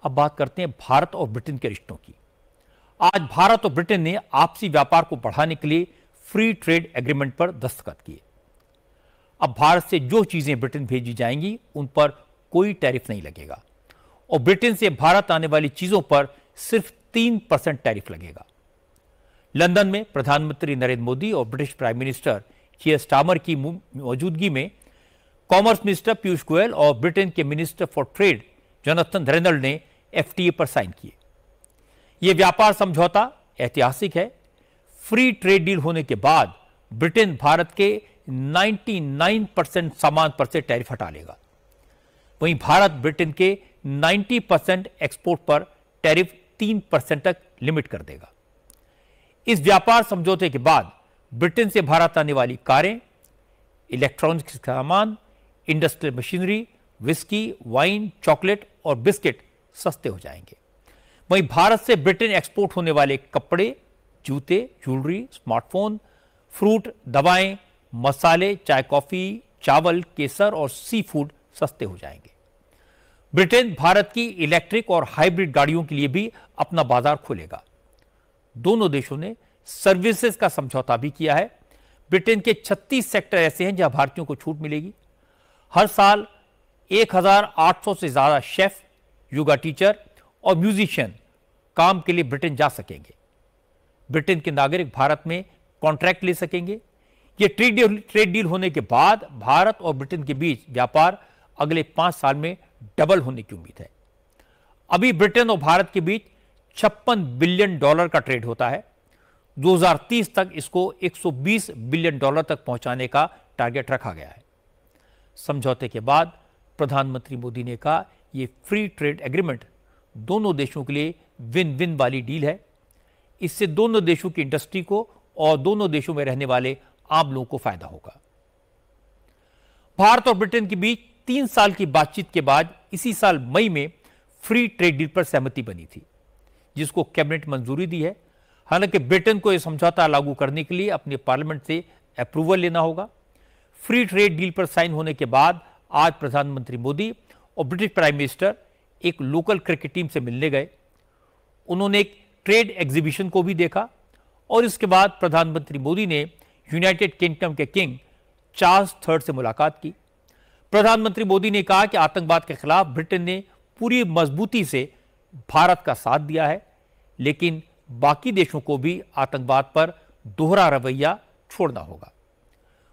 अब बात करते हैं भारत और ब्रिटेन के रिश्तों की। आज भारत और ब्रिटेन ने आपसी व्यापार को बढ़ाने के लिए फ्री ट्रेड एग्रीमेंट पर दस्तखत किए। अब भारत से जो चीजें ब्रिटेन भेजी जाएंगी उन पर कोई टैरिफ नहीं लगेगा और ब्रिटेन से भारत आने वाली चीजों पर सिर्फ 3% टैरिफ लगेगा। लंदन में प्रधानमंत्री नरेंद्र मोदी और ब्रिटिश प्राइम मिनिस्टर कियर स्टारमर की मौजूदगी में कॉमर्स मिनिस्टर पीयूष गोयल और ब्रिटेन के minister for trade Jonathan Reynold ने एफटीए पर साइन किए। यह व्यापार समझौता ऐतिहासिक है। फ्री ट्रेड डील होने के बाद ब्रिटेन भारत के 99% सामान पर से टैरिफ हटा लेगा। वहीं भारत ब्रिटेन के 90% एक्सपोर्ट पर टैरिफ 3% तक लिमिट कर देगा। इस व्यापार समझौते के बाद ब्रिटेन से भारत आने वाली कारें, इलेक्ट्रॉनिक्स सामान, industrial machinery, whisky, wine, chocolate और बिस्किट सस्ते हो जाएंगे। वहीं भारत से ब्रिटेन एक्सपोर्ट होने वाले कपड़े, जूते, ज्वेलरी, स्मार्टफोन, फ्रूट, दवाएं, मसाले, चाय, कॉफी, चावल, केसर और सी फूड सस्ते हो जाएंगे। ब्रिटेन भारत की इलेक्ट्रिक और हाइब्रिड गाड़ियों के लिए भी अपना बाजार खोलेगा। दोनों देशों ने सर्विसेज का समझौता भी किया है। ब्रिटेन के 36 सेक्टर ऐसे हैं जहां भारतीयों को छूट मिलेगी। हर साल 1800 से ज्यादा शेफ, योगा टीचर और म्यूजिशियन काम के लिए ब्रिटेन जा सकेंगे। ब्रिटेन के नागरिक भारत में कॉन्ट्रैक्ट ले सकेंगे। यह ट्रेड डील होने के बाद भारत और ब्रिटेन के बीच व्यापार अगले 5 साल में डबल होने की उम्मीद है। अभी ब्रिटेन और भारत के बीच $56 बिलियन का ट्रेड होता है। 2030 तक इसको $120 बिलियन तक पहुंचाने का टारगेट रखा गया है। समझौते के बाद प्रधानमंत्री मोदी ने कहा, यह फ्री ट्रेड एग्रीमेंट दोनों देशों के लिए विन विन वाली डील है। इससे दोनों देशों की इंडस्ट्री को और दोनों देशों में रहने वाले आम लोगों को फायदा होगा। भारत और ब्रिटेन के बीच 3 साल की बातचीत के बाद इसी साल मई में फ्री ट्रेड डील पर सहमति बनी थी, जिसको कैबिनेट मंजूरी दी है। हालांकि ब्रिटेन को यह समझौता लागू करने के लिए अपने पार्लियामेंट से अप्रूवल लेना होगा। फ्री ट्रेड डील पर साइन होने के बाद आज प्रधानमंत्री मोदी और ब्रिटिश प्राइम मिनिस्टर एक लोकल क्रिकेट टीम से मिलने गए। उन्होंने एक ट्रेड एग्जीबिशन को भी देखा और इसके बाद प्रधानमंत्री मोदी ने यूनाइटेड किंगडम के किंग चार्ल्स III से मुलाकात की। प्रधानमंत्री मोदी ने कहा कि आतंकवाद के खिलाफ ब्रिटेन ने पूरी मजबूती से भारत का साथ दिया है, लेकिन बाकी देशों को भी आतंकवाद पर दोहरा रवैया छोड़ना होगा।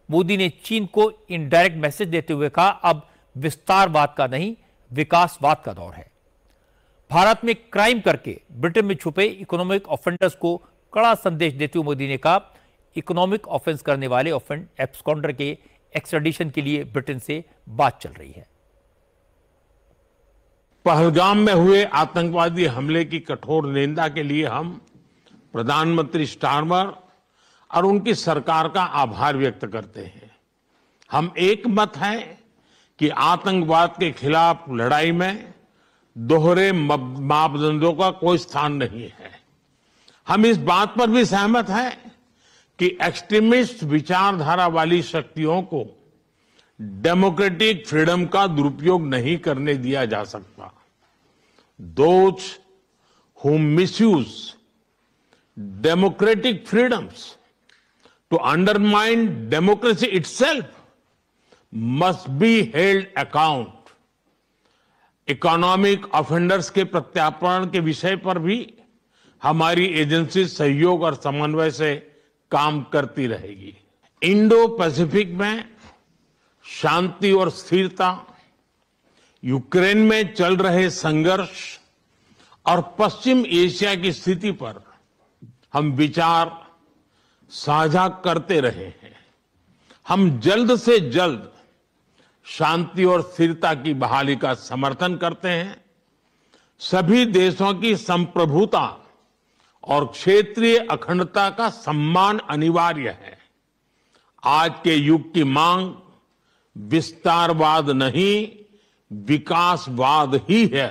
मोदी ने चीन को इनडायरेक्ट मैसेज देते हुए कहा, अब विस्तारवाद का नहीं, विकासवाद का दौर है। भारत में क्राइम करके ब्रिटेन में छुपे इकोनॉमिक ऑफेंडर्स को कड़ा संदेश देते हुए मोदी ने कहा, इकोनॉमिक ऑफेंस करने वाले एब्सकॉन्डर के एक्स्ट्राडिशन के लिए ब्रिटेन से बात चल रही है। पहलगाम में हुए आतंकवादी हमले की कठोर निंदा के लिए हम प्रधानमंत्री स्टारमर और उनकी सरकार का आभार व्यक्त करते हैं। हम एक मत हैं कि आतंकवाद के खिलाफ लड़ाई में दोहरे मापदंडों का कोई स्थान नहीं है। हम इस बात पर भी सहमत हैं कि एक्सट्रीमिस्ट विचारधारा वाली शक्तियों को डेमोक्रेटिक फ्रीडम का दुरुपयोग नहीं करने दिया जा सकता। Those who misuse democratic freedoms to undermine democracy itself must be held account. Economic offenders के प्रत्यार्पण के विषय पर भी हमारी एजेंसी सहयोग और समन्वय से काम करती रहेगी। इंडो पैसिफिक में शांति और स्थिरता, यूक्रेन में चल रहे संघर्ष और पश्चिम एशिया की स्थिति पर हम विचार साझा करते रहे हैं। हम जल्द से जल्द शांति और स्थिरता की बहाली का समर्थन करते हैं। सभी देशों की संप्रभुता और क्षेत्रीय अखंडता का सम्मान अनिवार्य है। आज के युग की मांग विस्तारवाद नहीं, विकासवाद ही है।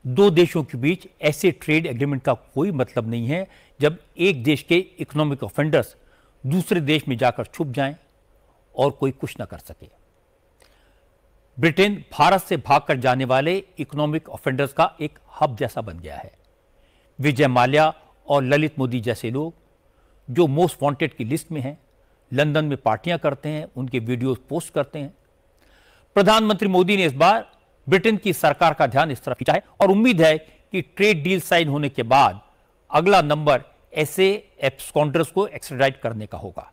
दो देशों के बीच ऐसे ट्रेड एग्रीमेंट का कोई मतलब नहीं है जब एक देश के इकोनॉमिक ऑफेंडर्स दूसरे देश में जाकर छुप जाएं और कोई कुछ ना कर सके। ब्रिटेन भारत से भागकर जाने वाले इकोनॉमिक ऑफेंडर्स का एक हब जैसा बन गया है। विजय माल्या और ललित मोदी जैसे लोग जो मोस्ट वांटेड की लिस्ट में हैं, लंदन में पार्टियां करते हैं, उनके वीडियोस पोस्ट करते हैं। प्रधानमंत्री मोदी ने इस बार ब्रिटेन की सरकार का ध्यान इस तरफ खींचा है और उम्मीद है कि ट्रेड डील साइन होने के बाद अगला नंबर ऐसे एब्सकॉन्डर्स को एक्स्ट्राडाइट करने का होगा।